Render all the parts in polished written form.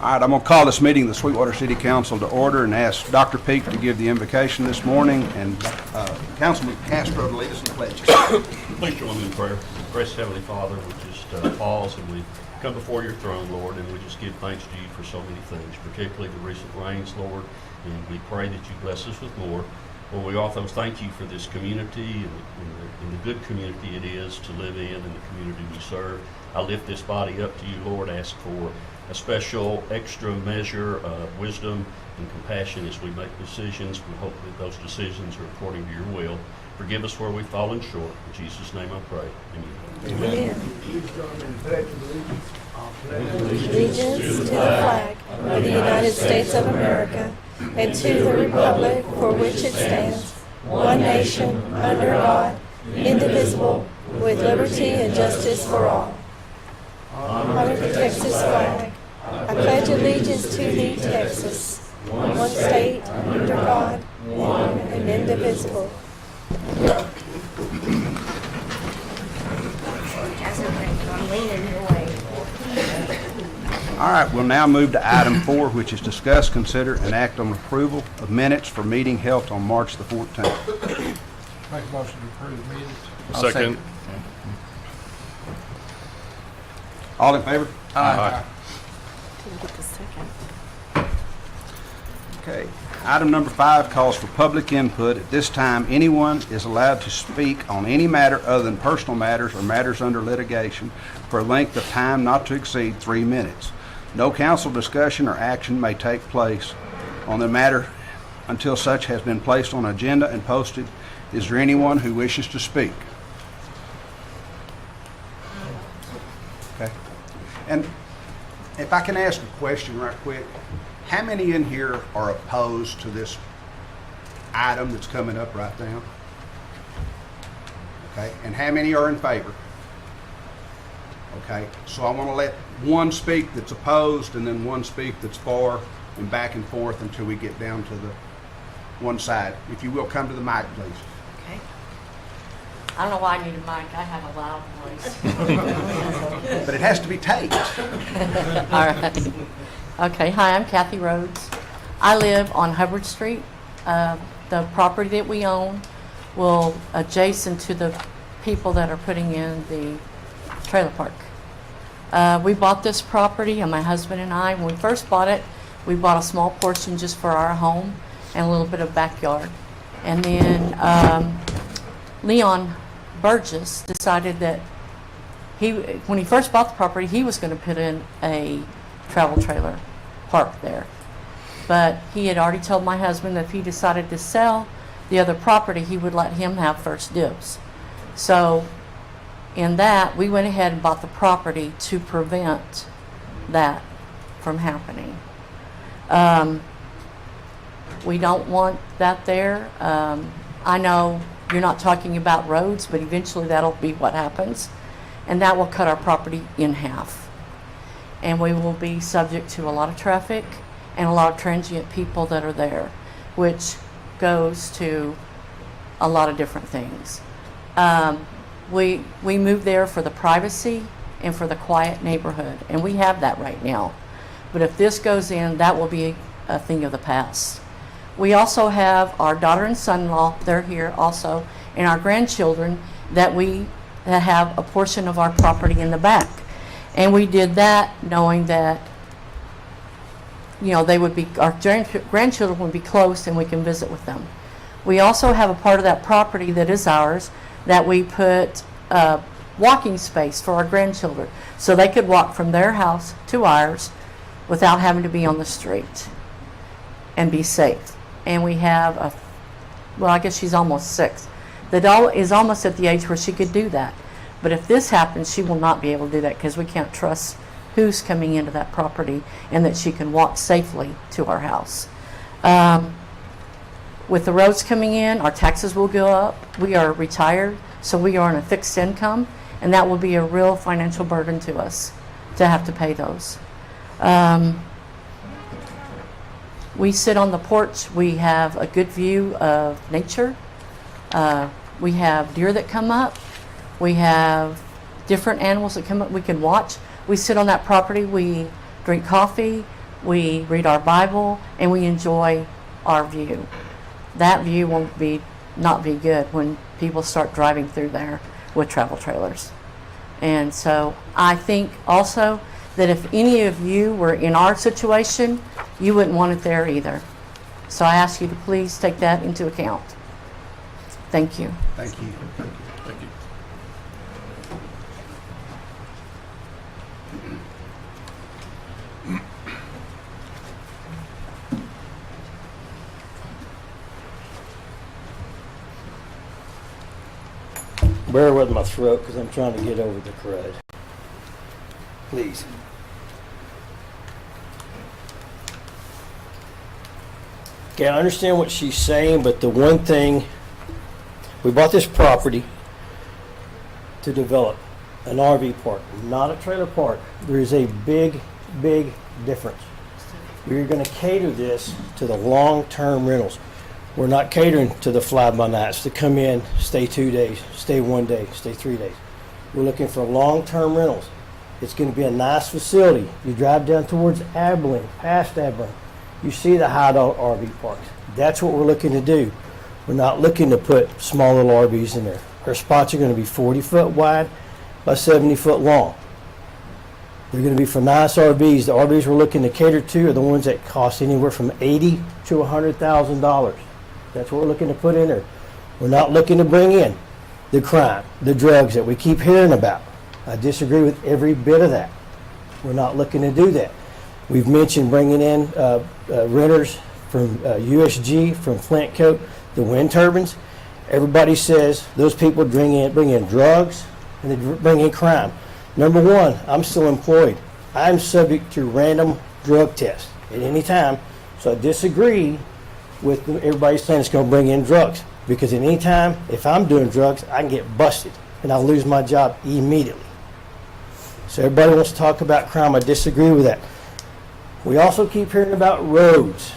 All right, I'm going to call this meeting of the Sweetwater City Council to order and ask Dr. Peak to give the invocation this morning and Councilman Castro to lead us in the pledge. Please join me in prayer. Gracious Heavenly Father, we just pause and we come before your throne, Lord, and we just give thanks to you for so many things, particularly the recent rains, Lord, and we pray that you bless us with more. Lord, we also thank you for this community and the good community it is to live in and the community we serve. I lift this body up to you, Lord, ask for a special extra measure of wisdom and compassion as we make decisions. We hope that those decisions are according to your will. Forgive us where we've fallen short. In Jesus' name I pray. Amen. Amen. Please join me in the pledge of allegiance. Allegiance to the flag of the United States of America and to the republic for which it stands, one nation, under God, indivisible, with liberty and justice for all. Honor the Texas flag. I pledge allegiance to thee, Texas, one state, under God, one and indivisible. All right, we'll now move to item 4, which is discuss, consider, and act on approval of minutes for meeting held on March the 14th. Make a motion to approve the minutes. Second. All in favor? Aye. Didn't get the second. Okay. Item number 5 calls for public input. At this time, anyone is allowed to speak on any matter other than personal matters or matters under litigation for a length of time not to exceed 3 minutes. No council discussion or action may take place on the matter until such has been placed on agenda and posted. Is there anyone who wishes to speak? Okay. And if I can ask a question right quick, how many in here are opposed to this item that's coming up right now? Okay, and how many are in favor? Okay, so I want to let one speak that's opposed and then one speak that's for, and back and forth until we get down to the one side. If you will, come to the mic, please. Okay. I don't know why I need a mic. I have a loud voice. But it has to be taped. All right. Okay. Hi, I'm Kathy Rhodes. I live on Hubbard Street. The property that we own will adjacent to the people that are putting in the trailer park. We bought this property, and my husband and I, when we first bought it, we bought a small portion just for our home and a little bit of backyard. And then Leon Burgess decided that when he first bought the property, he was going to put in a travel trailer park there. But he had already told my husband that if he decided to sell the other property, he would let him have first dibs. So in that, we went ahead and bought the property to prevent that from happening. We don't want that there. I know you're not talking about roads, but eventually that'll be what happens. And that will cut our property in half. And we will be subject to a lot of traffic and a lot of transient people that are there, which goes to a lot of different things. We moved there for the privacy and for the quiet neighborhood, and we have that right now. But if this goes in, that will be a thing of the past. We also have our daughter and son-in-law, they're here also, and our grandchildren that have a portion of our property in the back. And we did that knowing that, you know, our grandchildren would be close and we can visit with them. We also have a part of that property that is ours that we put walking space for our grandchildren so they could walk from their house to ours without having to be on the street and be safe. And we have I guess she's almost 6. The doll is almost at the age where she could do that. But if this happens, she will not be able to do that because we can't trust who's coming into that property and that she can walk safely to our house. With the roads coming in, our taxes will go up. We are retired, so we are on a fixed income, and that will be a real financial burden to us to have to pay those. We sit on the porch. We have a good view of nature. We have deer that come up. We have different animals that come up we can watch. We sit on that property. We drink coffee. we read our Bible, and we enjoy our view. That view won't not be good when people start driving through there with travel trailers. And so I think also that if any of you were in our situation, you wouldn't want it there either. So I ask you to please take that into account. Thank you. Thank you. Thank you. Bear with my throat because I'm trying to get over the crud. Please. Okay, I understand what she's saying, but the one thing, we bought this property to develop an RV park, not a trailer park. There is a big, big difference. We're going to cater this to the long-term rentals. We're not catering to the fly-by-nights to come in, stay 2 days, stay 1 day, stay 3 days. We're looking for long-term rentals. It's going to be a nice facility. You drive down towards Abilene, past Abilene, you see the Hideout RV parks. That's what we're looking to do. We're not looking to put small little RVs in there. Our spots are going to be 40 foot wide by 70 foot long. They're going to be for nice RVs. The RVs we're looking to cater to are the ones that cost anywhere from $80,000 to $100,000. That's what we're looking to put in there. We're not looking to bring in the crime, the drugs that we keep hearing about. I disagree with every bit of that. We're not looking to do that. We've mentioned bringing in renters from USG, from Flint Coat, the wind turbines. Everybody says those people bring in drugs and they bring in crime. Number one, I'm still employed. I'm subject to random drug tests at any time, so I disagree with everybody saying it's going to bring in drugs, because at any time, if I'm doing drugs, I can get busted and I'll lose my job immediately. So everybody wants to talk about crime. I disagree with that. We also keep hearing about roads.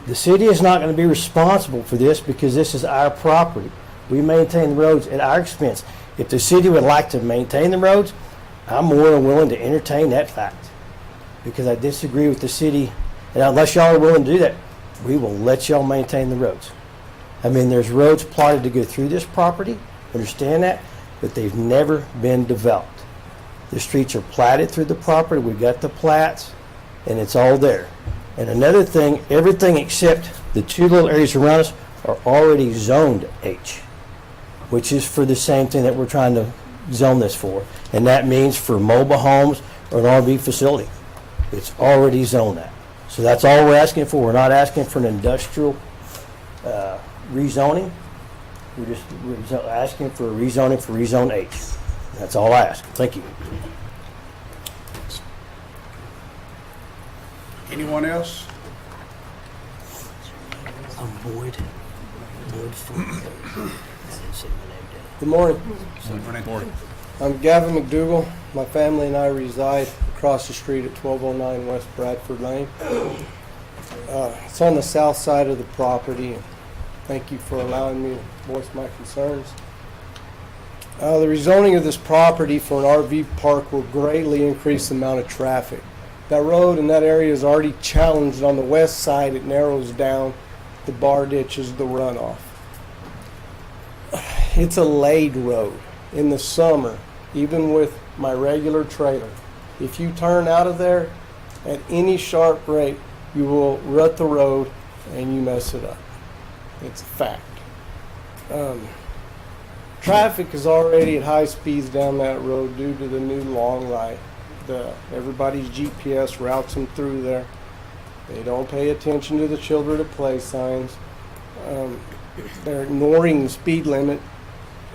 The city is not going to be responsible for this because this is our property. We maintain the roads at our expense. If the city would like to maintain the roads, I'm more than willing to entertain that fact, because I disagree with the city. And unless y'all are willing to do that, we will let y'all maintain the roads. I mean, there's roads plotted to go through this property, understand that, but they've never been developed. The streets are platted through the property. We've got the plats, and it's all there. And another thing, everything except the two little areas around us are already zoned H, which is for the same thing that we're trying to zone this for. And that means for mobile homes or an RV facility. It's already zoned that. So that's all we're asking for. We're not asking for an industrial rezoning. We're asking for a rezoning for rezone H. That's all I ask. Thank you. Anyone else? I'm Boyd. Boyd Ford. Good morning. Morning. I'm Gavin McDougall. My family and I reside across the street at 1209 West Bradford Lane. It's on the south side of the property. Thank you for allowing me to voice my concerns. The rezoning of this property for an RV park will greatly increase the amount of traffic. That road in that area is already challenged. On the west side, it narrows down. The bar ditch is the runoff. It's a laid road. In the summer, even with my regular trailer, if you turn out of there at any sharp rate, you will rut the road and you mess it up. It's a fact. Traffic is already at high speeds down that road due to the new long light. Everybody's GPS routes them through there. They don't pay attention to the children at play signs. They're ignoring the speed limit.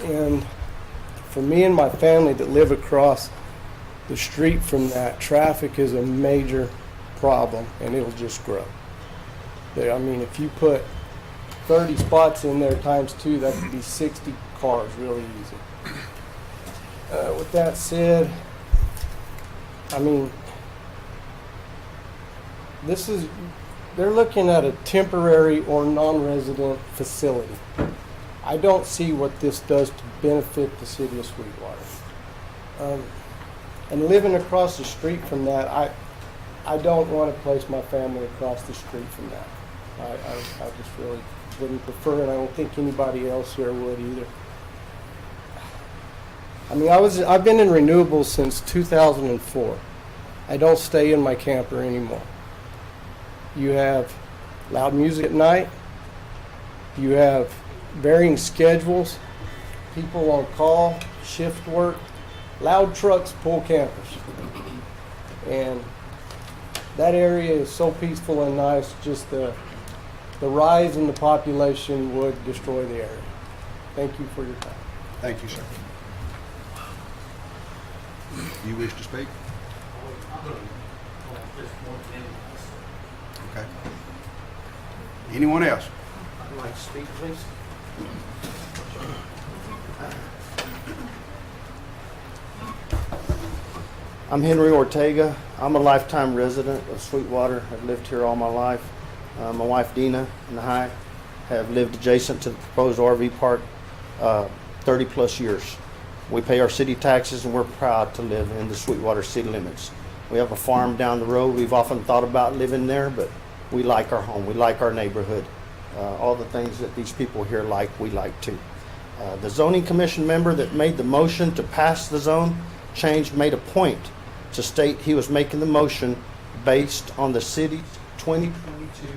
And for me and my family that live across the street from that, traffic is a major problem, and it'll just grow. I mean, if you put 30 spots in there times 2, that could be 60 cars really easy. With that said, I mean, they're looking at a temporary or non-resident facility. I don't see what this does to benefit the city of Sweetwater. And living across the street from that, I don't want to place my family across the street from that. I just really wouldn't prefer, and I don't think anybody else here would either. I mean, I've been in renewables since 2004. I don't stay in my camper anymore. You have loud music at night. You have varying schedules, people on call, shift work, loud trucks pull campers. And that area is so peaceful and nice, just the rise in the population would destroy the area. Thank you for your time. Thank you, sir. You wish to speak? Okay. Anyone else? I'd like to speak, please. I'm Henry Ortega. I'm a lifetime resident of Sweetwater. I've lived here all my life. My wife Dina and I have lived adjacent to the proposed RV park 30 plus years. We pay our city taxes and we're proud to live in the Sweetwater city limits. We have a farm down the road. We've often thought about living there, but we like our home. We like our neighborhood. All the things that these people here like, we like too. The zoning commission member that made the motion to pass the zone change made a point to state he was making the motion based on the city's 2022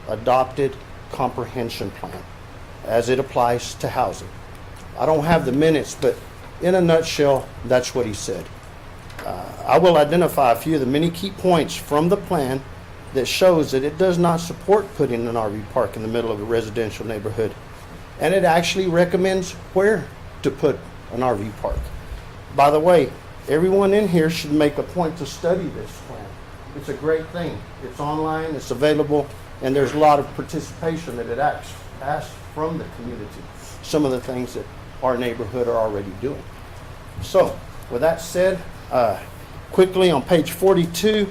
adopted comprehension plan as it applies to housing. I don't have the minutes, but in a nutshell, that's what he said. I will identify a few of the many key points from the plan that shows that it does not support putting an RV park in the middle of a residential neighborhood. And it actually recommends where to put an RV park. By the way, everyone in here should make a point to study this plan. It's a great thing. It's online, it's available, and there's a lot of participation that it asks from the community. Some of the things that our neighborhood are already doing. So, with that said, quickly on page 42,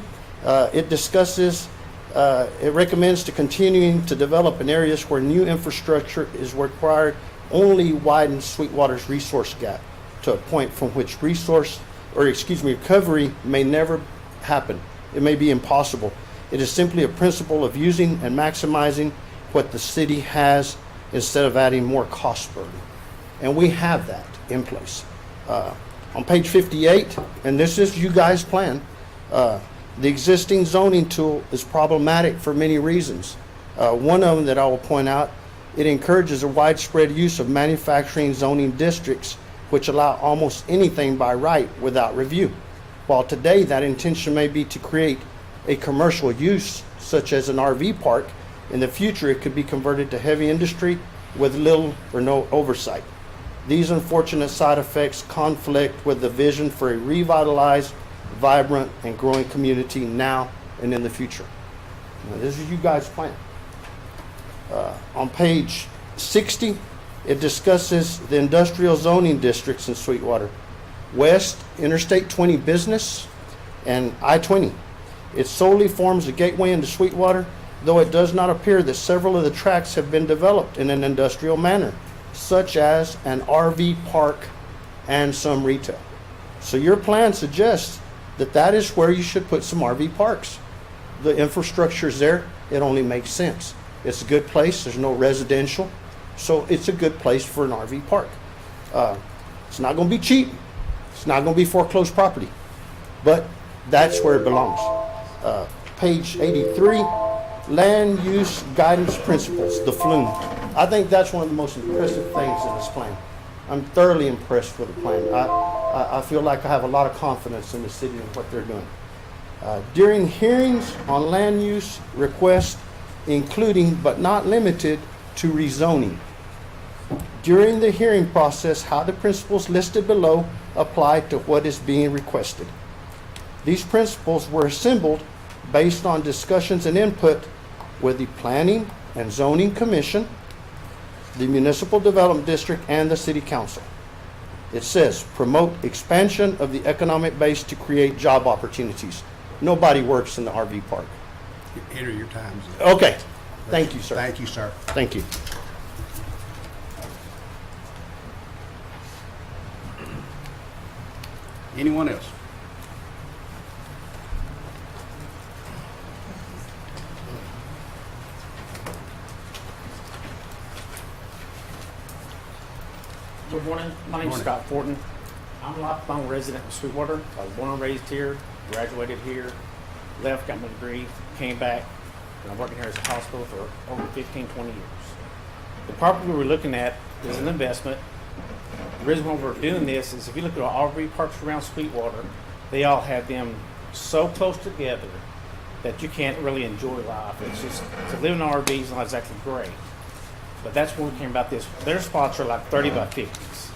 it discusses, it recommends to continuing to develop in areas where new infrastructure is required only widens Sweetwater's resource gap to a point from which recovery may never happen. It may be impossible. It is simply a principle of using and maximizing what the city has instead of adding more cost burden. And we have that in place. On page 58, and this is you guys' plan, the existing zoning tool is problematic for many reasons. One of them that I will point out, it encourages a widespread use of manufacturing zoning districts which allow almost anything by right without review. While today that intention may be to create a commercial use such as an RV park, in the future it could be converted to heavy industry with little or no oversight. These unfortunate side effects conflict with the vision for a revitalized, vibrant, and growing community now and in the future. Now, this is you guys' plan. On page 60, it discusses the industrial zoning districts in Sweetwater. West, Interstate 20 Business, and I-20. It solely forms a gateway into Sweetwater, though it does not appear that several of the tracts have been developed in an industrial manner, such as an RV park and some retail. So your plan suggests that that is where you should put some RV parks. The infrastructure is there. It only makes sense. It's a good place. There's no residential. So it's a good place for an RV park. It's not going to be cheap. It's not going to be foreclosed property. But that's where it belongs. Page 83, Land Use Guidance Principles, the FLUME. I think that's one of the most impressive things in this plan. I'm thoroughly impressed with the plan. I feel like I have a lot of confidence in the city and what they're doing. During hearings on land use requests, including but not limited to rezoning. During the hearing process, how the principles listed below apply to what is being requested. These principles were assembled based on discussions and input with the Planning and Zoning Commission, the Municipal Development District, and the City Council. It says, promote expansion of the economic base to create job opportunities. Nobody works in the RV park. Enter your times. Up. Okay. Thank you, sir. Thank you, sir. Thank you. Anyone else? Good morning. My name's Morning. Scott Fortin. I'm a lifelong resident of Sweetwater. I was born and raised here, graduated here, left, got my degree, came back, and I'm working here as a hospital for over 15, 20 years. The property we're looking at is an investment. The reason why we're doing this is if you look at all RV parks around Sweetwater, they all have them so close together that you can't really enjoy life. It's just, to live in an RV is not exactly great. But that's when we came about this. Their spots are like 30 by 50s.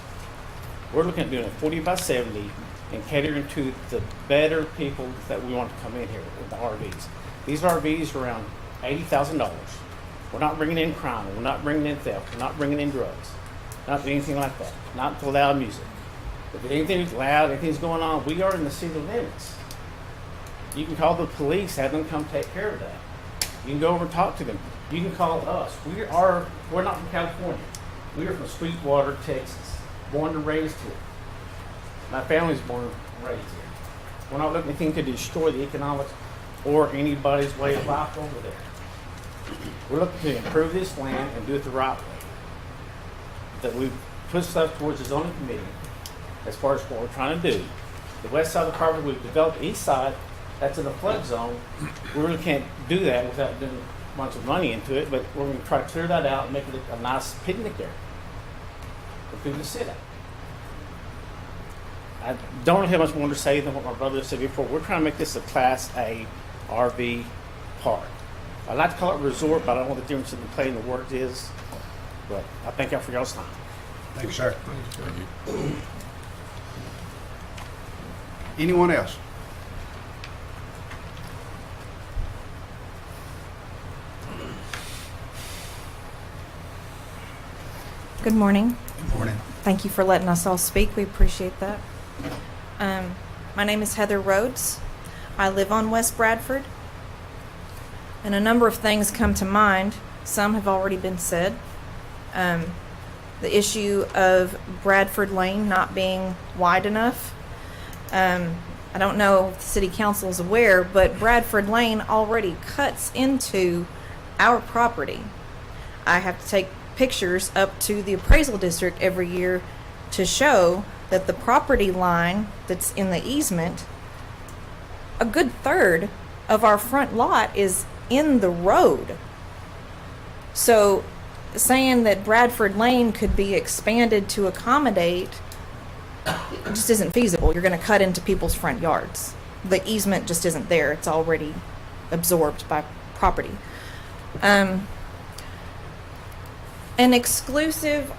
We're looking at doing a 40 by 70 and catering to the better people that we want to come in here with the RVs. These RVs are around $80,000. We're not bringing in crime. We're not bringing in theft. We're not bringing in drugs. Not anything like that. Not to loud music. If anything's loud, anything's going on, we are in the city limits. You can call the police, have them come take care of that. You can go over and talk to them. You can call us. We're not from California. We are from Sweetwater, Texas. Born and raised here. My family's born and raised here. We're not looking anything to destroy the economics or anybody's way of life over there. We're looking to improve this land and do it the right way. That we put stuff towards the zoning committee as far as what we're trying to do. The west side of the property we've developed, the east side, that's in the flood zone. We really can't do that without doing a bunch of money into it, but we're going to try to clear that out and make it a nice picnic area for people to sit at. I don't really have much more to say than what my brother said before. We're trying to make this a Class A RV park. I like to call it resort, but I don't know what the difference in the play and the word is. But I thank y'all for y'all's time. Thank you, sir. Anyone else? Good morning. Good morning. Thank you for letting us all speak. We appreciate that. My name is Heather Rhodes. I live on West Bradford. And a number of things come to mind. Some have already been said. The issue of Bradford Lane not being wide enough. I don't know if the city council is aware, but Bradford Lane already cuts into our property. I have to take pictures up to the appraisal district every year to show that the property line that's in the easement, a good third of our front lot is in the road. So saying that Bradford Lane could be expanded to accommodate, it just isn't feasible. You're going to cut into people's front yards. The easement just isn't there. It's already absorbed by property. An exclusive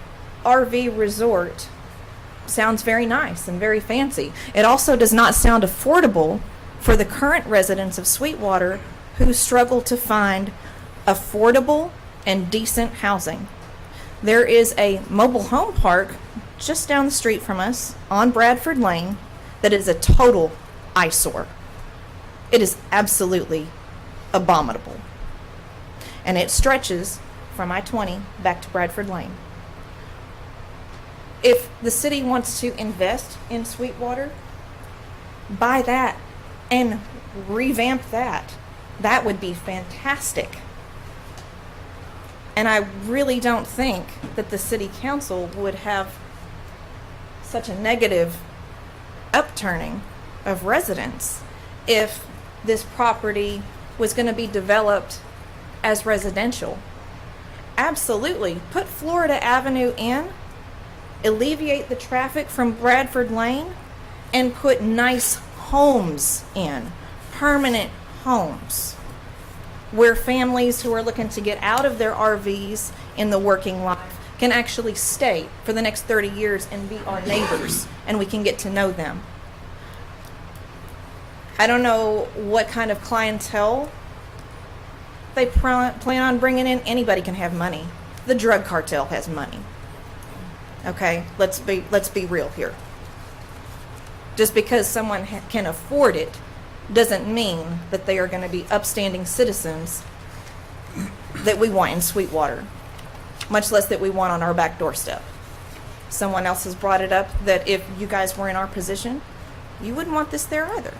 RV resort sounds very nice and very fancy. It also does not sound affordable for the current residents of Sweetwater who struggle to find affordable and decent housing. There is a mobile home park just down the street from us on Bradford Lane that is a total eyesore. It is absolutely abominable. And it stretches from I-20 back to Bradford Lane. If the city wants to invest in Sweetwater, buy that and revamp that. That would be fantastic. And I really don't think that the city council would have such a negative upturning of residents if this property was going to be developed as residential. Absolutely. Put Florida Avenue in, alleviate the traffic from Bradford Lane, and put nice homes in, permanent homes, where families who are looking to get out of their RVs in the working life can actually stay for the next 30 years and be our neighbors, and we can get to know them. I don't know what kind of clientele they plan on bringing in. Anybody can have money. The drug cartel has money. Okay, let's be real here. Just because someone can afford it doesn't mean that they are going to be upstanding citizens that we want in Sweetwater, much less that we want on our back doorstep. Someone else has brought it up that if you guys were in our position, you wouldn't want this there either.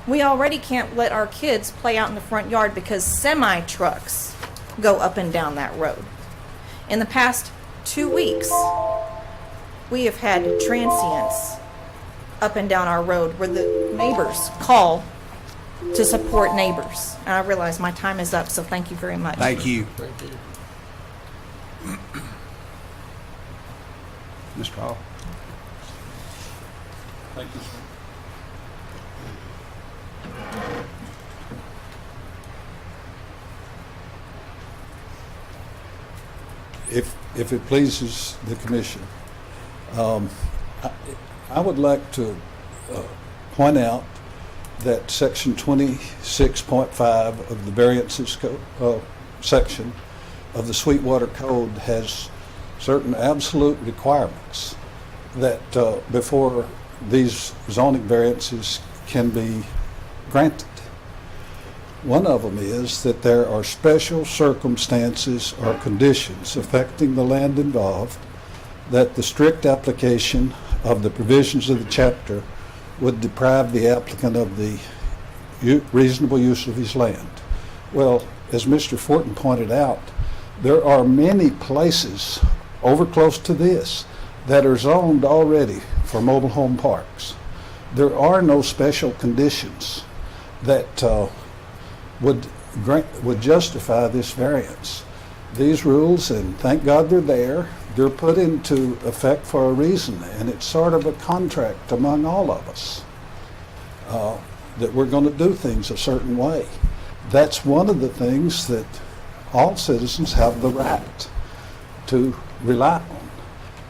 We already can't let our kids play out in the front yard because semi trucks go up and down that road. In the past 2 weeks, we have had transients up and down our road where the neighbors call to support neighbors. And I realize my time is up, so thank you very much. Thank you. Thank you. Mr. Hall. Thank you, sir. If it pleases the commission, I would like to point out that section 26.5 of the variances section of the Sweetwater Code has certain absolute requirements that before these zoning variances can be granted. One of them is that there are special circumstances or conditions affecting the land involved that the strict application of the provisions of the chapter would deprive the applicant of the reasonable use of his land. Well, as Mr. Fortin pointed out, there are many places over close to this that are zoned already for mobile home parks. There are no special conditions that would justify this variance. These rules, and thank God they're put into effect for a reason, and it's sort of a contract among all of us that we're going to do things a certain way. That's one of the things that all citizens have the right to rely on.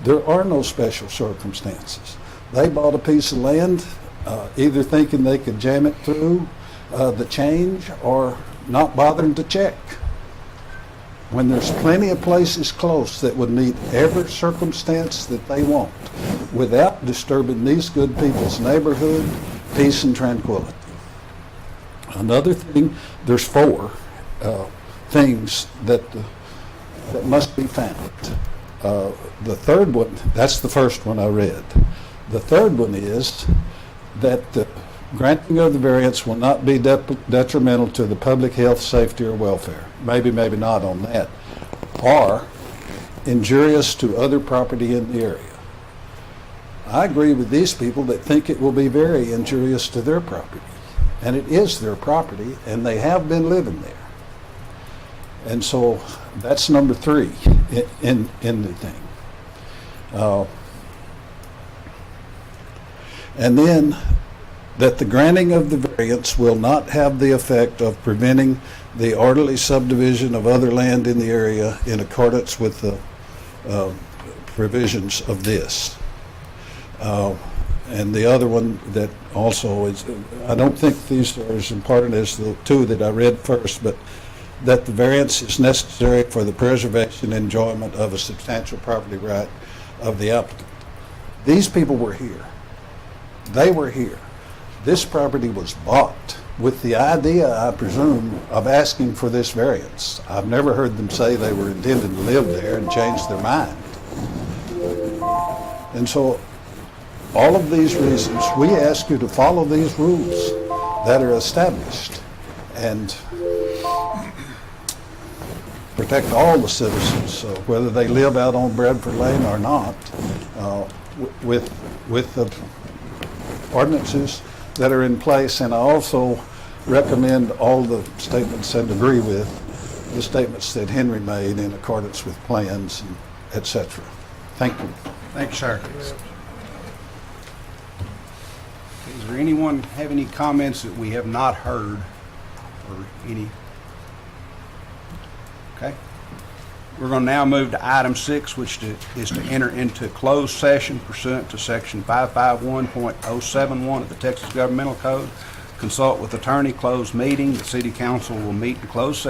There are no special circumstances. They bought a piece of land either thinking they could jam it through the change or not bothering to check. When there's plenty of places close that would meet every circumstance that they want without disturbing these good people's neighborhood, peace and tranquility. Another thing, there's 4 things that must be found. The third one, that's the first one I read. The third one is that the granting of the variance will not be detrimental to the public health, safety, or welfare. Maybe not on that. Or injurious to other property in the area. I agree with these people that think it will be very injurious to their property. And it is their property, and they have been living there. And so that's number 3 in the thing. And then that the granting of the variance will not have the effect of preventing the orderly subdivision of other land in the area in accordance with the provisions of this. And the other one that also is, I don't think these are as important as the 2 that I read first, but that the variance is necessary for the preservation and enjoyment of a substantial property right of the applicant. These people were here. They were here. This property was bought with the idea, I presume, of asking for this variance. I've never heard them say they were intending to live there and change their mind. And so, all of these reasons, we ask you to follow these rules that are established and protect all the citizens, whether they live out on Bradford Lane or not, with the ordinances that are in place. And I also recommend all the statements and agree with the statements that Henry made in accordance with plans, and et cetera. Thank you. Thank you, sir. Does there anyone have any comments that we have not heard or any? Okay. We're going to now move to item 6, which is to enter into closed session pursuant to section 551.071 of the Texas Governmental Code. Consult with attorney, closed meeting. The city council will meet in closed session